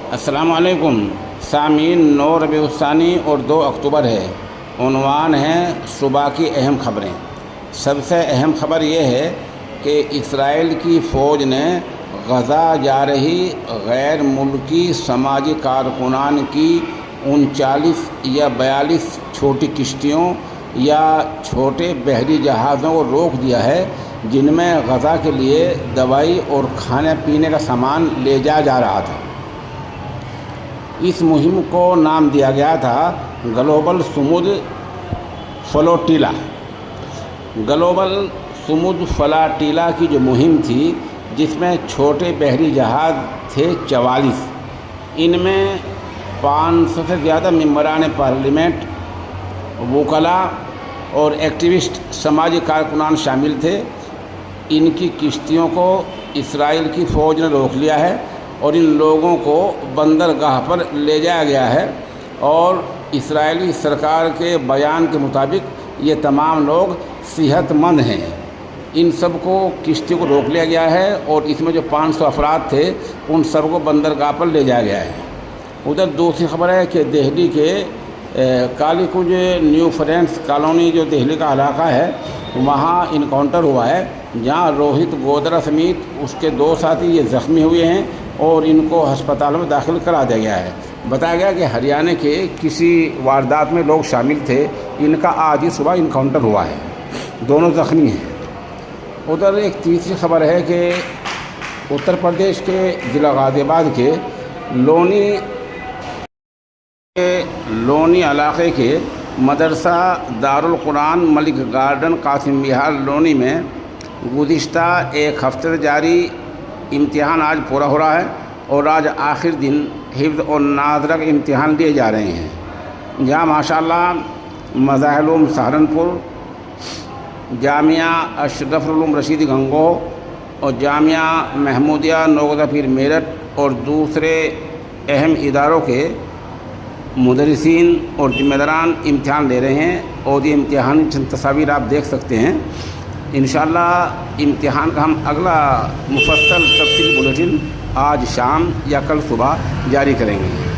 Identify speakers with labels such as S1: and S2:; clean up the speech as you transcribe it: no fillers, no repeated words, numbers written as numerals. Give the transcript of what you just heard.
S1: السلام علیکم سامعین، 9 ربیع الثانی اور 2 اکتوبر ہے۔ عنوان ہے صبح کی اہم خبریں۔ سب سے اہم خبر یہ ہے کہ اسرائیل کی فوج نے غزہ جا رہی غیر ملکی سماجی کارکنان کی 39 یا 42 چھوٹی کشتیوں یا چھوٹے بحری جہازوں کو روک دیا ہے، جن میں غزہ کے لیے دوائی اور کھانے پینے کا سامان لے جا رہا تھا۔ اس مہم کو نام دیا گیا تھا گلوبل سمود فلوٹیلا۔ گلوبل سمود فلوٹیلا کی جو مہم تھی، جس میں چھوٹے بحری جہاز تھے 44، ان میں 500 سے زیادہ ممبران پارلیمنٹ، وکلاء اور ایکٹیوسٹ سماجی کارکنان شامل تھے۔ ان کی کشتیوں کو اسرائیل کی فوج نے روک لیا ہے اور ان لوگوں کو بندرگاہ پر لے جایا گیا ہے، اور اسرائیلی سرکار کے بیان کے مطابق یہ تمام لوگ صحت مند ہیں۔ ان سب کو کشتی کو روک لیا گیا ہے اور اس میں جو 500 افراد تھے ان سب کو بندرگاہ پر لے جایا گیا ہے۔ ادھر دوسری خبر ہے کہ دہلی کے کالی کنج نیو فرینڈس کالونی جو دہلی کا علاقہ ہے، وہاں انکاؤنٹر ہوا ہے، جہاں روہت گودرا سمیت اس کے 2 ساتھی یہ زخمی ہوئے ہیں اور ان کو ہسپتال میں داخل کرا دیا گیا ہے۔ بتایا گیا کہ ہریانہ کے کسی واردات میں لوگ شامل تھے، ان کا آج ہی صبح انکاؤنٹر ہوا ہے، دونوں زخمی ہیں۔ ادھر ایک تیسری خبر ہے کہ اتر پردیش کے ضلع غازی آباد کے لونی علاقے کے مدرسہ دارالقرآن ملک گارڈن قاسم بہار لونی میں گزشتہ ایک ہفتے سے جاری امتحان آج پورا ہو رہا ہے، اور آج آخر دن حفظ اور ناظرہ کے امتحان لیے جا رہے ہیں، جہاں ماشاءاللہ مظاہر العلوم سہارنپور، جامعہ اشرف العلوم رشید گنگو اور جامعہ محمودیہ نوگدہ پیر میرٹھ اور دوسرے اہم اداروں کے مدرسین اور ذمہ داران امتحان لے رہے ہیں، اور یہ امتحان چند تصاویر آپ دیکھ سکتے ہیں۔ انشاءاللہ امتحان کا ہم اگلا مفصل تفصیلی بلیٹن آج شام یا کل صبح جاری کریں گے۔